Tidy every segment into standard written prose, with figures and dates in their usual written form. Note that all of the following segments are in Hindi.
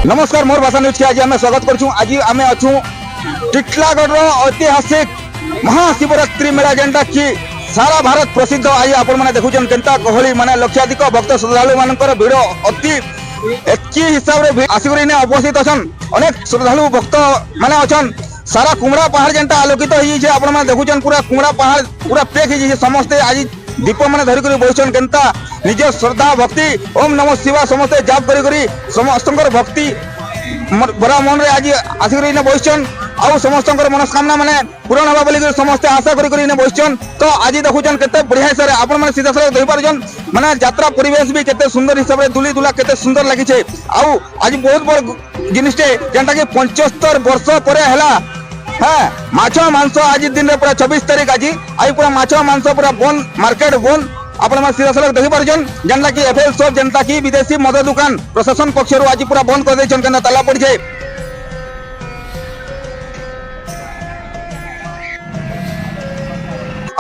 नमस्कार मोर भाषा न्यूज के आज आम स्वागत करूँ। आज आम अच्छू टिटलागढ़ ऐतिहासिक महाशिवरात्रि मेला जेनटा कि सारा भारत प्रसिद्ध। आज आपण देखुन केनता गहली माने लक्षाधिक भक्त श्रद्धालु मानकर भीड़ अति एतकी हिसाब रे आसिक उपस्थित अछन। अनेक श्रद्धालु भक्त माने अछन। सारा कुमड़ा पहाड़ जेनटा आलोकित हो जाए आपण देखुन पूरा कुमड़ा पहाड़ पूरा पैक हो समस्ते आज दीप मैंने धरिक बसन केनता निज श्रद्धा भक्ति ओम नमः शिवाय समस्ते जाप करी समस्त भक्ति बड़ा मन रे आज आसिक बसन आउ समस्त मनस्कामना माने पूरण हवा बोली समस्ते आशा करी बसन। तो आज देखुन केते बढ़िया हिसाब से आपण माने सीधा सड़क देख पारछन माने यात्रा परिवेश भी केते सुंदर हिसाब रे दुली दुला केते सुंदर लागि छे। आउ आज बहुत बड़ जिनिसटे जेंटा कि 75 वर्ष परे हला हाँ माछ मांस आज दिन रे पूरा 26 तारीख आज पूरा माछ मांस पूरा बंद मार्केट बंद आपण सीधा सड़क देखि पारछन। जेनटा कि एफएल शॉप जेनटा कि विदेशी मद दुकान प्रशासन पक्षर आज पूरा बंद कर देछन केना ताला पड़ जाए।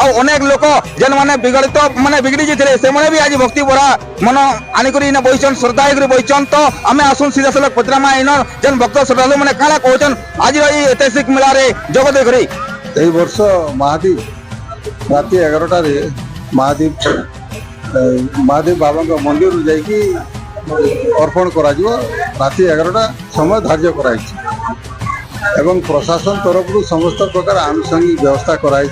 अनेक लोक जेन माने विगड़ित माने बिगड़ी जाते से भी आज भक्ति भरा मन आनिक बसन श्रद्धा होकर बसन। तो आम आसुन सीधा सड़क पचरामा इन जेन भक्त श्रद्धालु मैंने क्या कहन आज ऐतिहासिक मेला जोग दे वर्ष महादीप राति 11टारे महादीप बाबा मंदिर जाकि अर्पण करा राति 11टा समय धार्य कराई एवं प्रशासन तरफ समस्त प्रकार आनुषंगिक व्यवस्था कराई।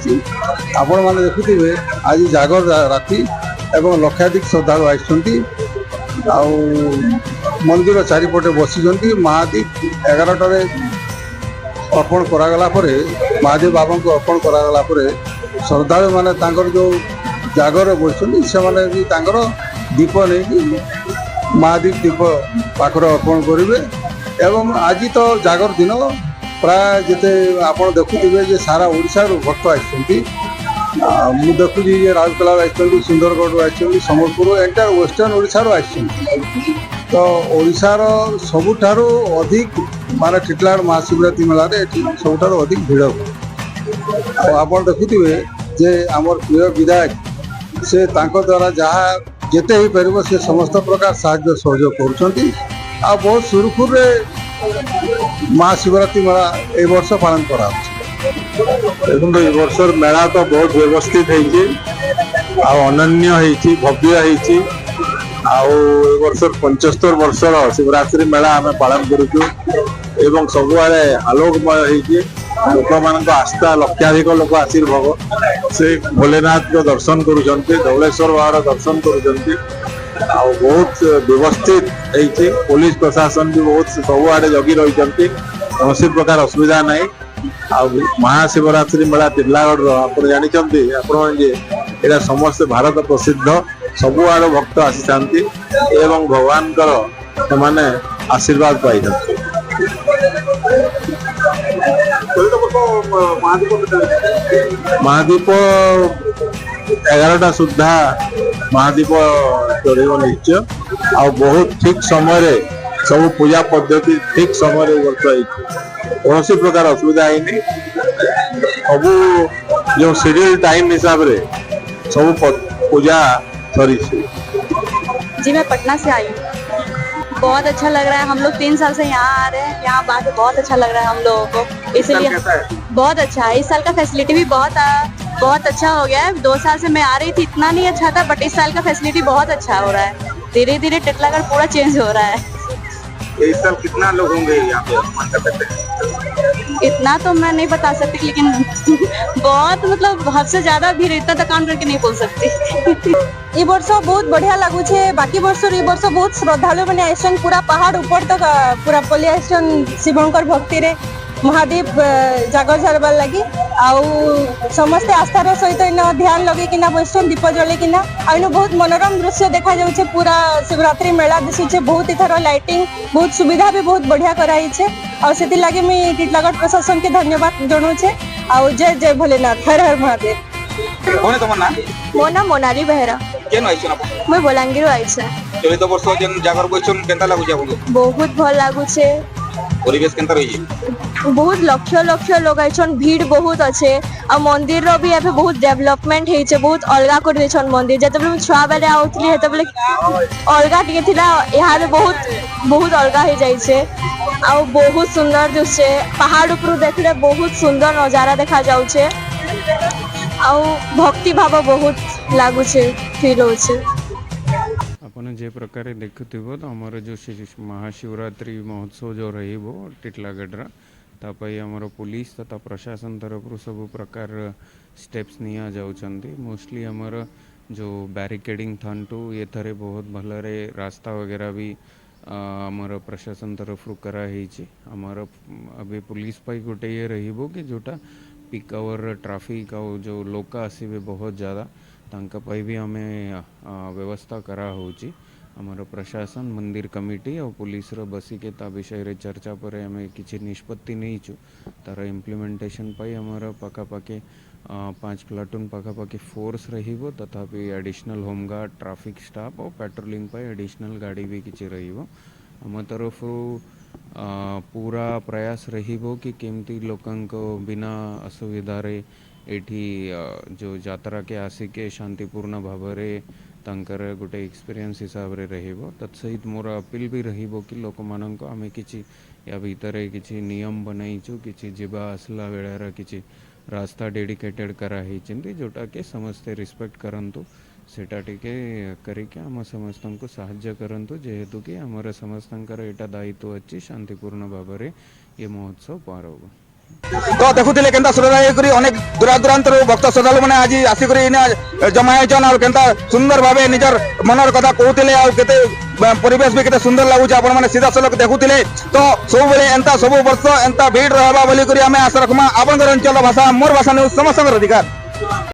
आपण माने देखुथिबे आज जागर राति एवं लक्षाधिक श्रद्धालु आइछन्ति आउ मंदिर चारिपटे बसिछन्ति। महादीप 11टारे अर्पण करागला परे महादेव बाबा को अर्पण करागला परे श्रद्धालु माने तांकर जो जागर बसिछन्ति से माने भी तांकर दीप नहीं महादीप दीप पाखरे अर्पण करिवे। एवं आज तो जागर दिन प्राय जिते आपण देखुथिबे जे सारा ओडिसा रो भक्त आइछन्ति मु देखुछि जे राउरकेला आइछन्ति सुंदरगढ़ आइछन्ति सम्बलपुर एंटायर वेस्टर्न ओडिसा रो आइछन्ति। तो ओडिसा रो सबुठारो अधिक माने टिटलागढ़ महाशिवरात्रि मेला रे सबुठारो अधिक भीड़ हो। आपण देखुथिबे जे हमर प्रिय विधायक से तांको द्वारा जहाँ जेते ही परिबो से समस्त प्रकार साहाय्य सहयोग करूछन्ति आ बहुत सुरखुर रे महाशिवरात्रि मेला ए वर्ष पालन करा देखो ए वर्ष मेला तो बहुत व्यवस्थित है अनन्य है भव्य है ए वर्ष 75 वर्षर शिवरात्रि मेला आम पालन करूँ एवं सबुआड़े आलोकमय हो लोक मान आस्था लक्षाधिक लोक आसिर भग से भोलेनाथ को दर्शन करुँच धवलेश्वर बाबा दर्शन करुँच बहुत व्यवस्थित है। पुलिस प्रशासन भी बहुत सबुआड़े जगी रही कौन प्रकार असुविधा ना महाशिवरात्रि मेला टिटलागढ़ आप जानते आप समस्त भारत प्रसिद्ध सबुआड़ भक्त आसी था एवं भगवान से आशीर्वाद पाई महादीप 11टा सुधा महादीप चढ़ निश्चय आ बहुत ठीक समय सब पूजा पद्धति ठीक समय कौन प्रकार असुविधा है सब जो शेड्यूल टाइम हिसाब से सब पूजा सरी। जी मैं पटना से आई हूँ। बहुत अच्छा लग रहा है। हम लोग 3 साल से यहाँ आ रहे हैं। यहाँ बात बहुत अच्छा लग रहा है हम लोगों को, इसलिए बहुत अच्छा है। इस साल का फैसिलिटी भी बहुत अच्छा हो गया है। 2 साल से मैं आ रही थी, इतना नहीं अच्छा था, बट इस साल का फैसिलिटी बहुत अच्छा हो रहा है। धीरे धीरे टिटलागढ़ पूरा चेंज हो रहा है। इस साल कितना लोग होंगे यहाँ पे? इतना तो मैं नहीं बता सकती, लेकिन बहुत मतलब हद से ज्यादा भीड़, इतना तो काउंट करके नहीं बोल सकती। ये वर्ष बहुत बढ़िया लगुच। बाकी वर्ष ये वर्ष बहुत श्रद्धालु मैंने आइसन पूरा पहाड़ ऊपर तक पूरा पलि आइसन शिवंकर भक्ति रे महादीप जागर झाड़बार लगी आउ समस्ते आस्थार सहित इन ध्यान लगे बसन दीप जलिकिना इन बहुत मनोरम दृश्य देखा जाउछे। पूरा शिवरात्रि मेला दिशुचे बहुत इथर लाइटिंग बहुत सुविधा भी बहुत बढ़िया कराई छे और सेति लागे मैं टिटलागढ़ प्रशासन के धन्यवाद जणाउछे। आउ जय जय भोलेनाथ, हर हर महादेव। कोन तमन ना? मो नाम मोनाली बेहरा। केन आइछन आपण? मैं बलांगीर आइछे। चलित वर्ष जेन जागर बइछन केनता लागुछ आपको? बहुत भल लागुछे। परिवेश केनता रही? बहुत लक्ष लक्ष लोग आइछन, भीड़ बहुत अच्छे आ मंदिर रो भी एबे बहुत डेवलपमेंट हेचे, बहुत अलगा कर देछन मंदिर। जतबे छुआ बेले आउतली हेतबे अलगा टिके थिला, यहाँ बहुत बहुत अलगा हो जाए छे आउ बहुत सुंदर दिशे पहाड़ ऊपर देखले बहुत सुंदर नजारा देखा जाऊ छे आउ भक्ति भाव बहुत लागू छे फील हो छे। अपन जे प्रकार देखुथिबो तो हमर जो महाशिवरात्रि महोत्सव जो रहिबो टिटलागढ़ तापाई हमर पुलिस तथा प्रशासन तरफ सब प्रकार स्टेप्स निया जाउछंती। मोस्टली हमर जो बैरिकेडिंग थंटू ये थरे बहुत भलरे रास्ता वगैरह भी हमर प्रशासन तरफ करा हिची। हमर अभी पुलिस पाई गोटे ये रहिबो कि जोटा पिक आवर ट्रैफिक और जो लोक आसबे बहुत ज़्यादा तांका पाई भी हमें व्यवस्था करा होची। हमर प्रशासन मंदिर कमिटी और पुलिस रो बसिके ता विषय रे चर्चा पर हमें किसी निष्पत्ति नहीं छु तार इम्प्लीमेंटेशन पाई हमर पाखापाखि 5 प्लाटून पाखापाखि फोर्स रहिबो तथापि एडिशनल होमगार्ड ट्रैफिक स्टाफ और पेट्रोलिंग पाई एडिशनल गाड़ी भी किसी रहिबो। हम तरफ पूरा प्रयास रहिबो कि केमती लोकंक बिना असुविधा रे एठी जो यात्रा के आसिके शांतिपूर्ण भावरे तांकर गोटे एक्सपीरियंस हिसाब रे रहिबो। तत्सहित मोर अपील भी रहिबो कि लोक मानक आमे किछि या भीतर किछि नियम बनाइछु किछि जीवा आसला बेलार किछि रास्ता डेडिकेटेड करा हिचंती जोटा के समस्ते रिस्पेक्ट करंतु सेटा टिके करिके हम समस्तंको साहाय्य करंतु जेहेतु कि हमर समस्तंकर एटा दायित्व अछि शांतिपूर्ण भावरे ये महोत्सव पार होबो। तो देखुले केनता सुरदाय करी अनेक दूरा दूरांतर भक्त श्रद्धालु माने आज आसिकरी इने जमायचन और केनता सुंदर भाबे निजर मनर कथा कहूतिले आ केते परिवेश भी केते सुंदर लागुचे आपण माने सीधा सलक देखुतिले। तो सब बेले एंता सब वर्ष एंता भीड़ रहबा बोली करी हमें आशा रखमा आपनकर अंचल भाषा मोर भाषा न्यूज समस्त अधिकार।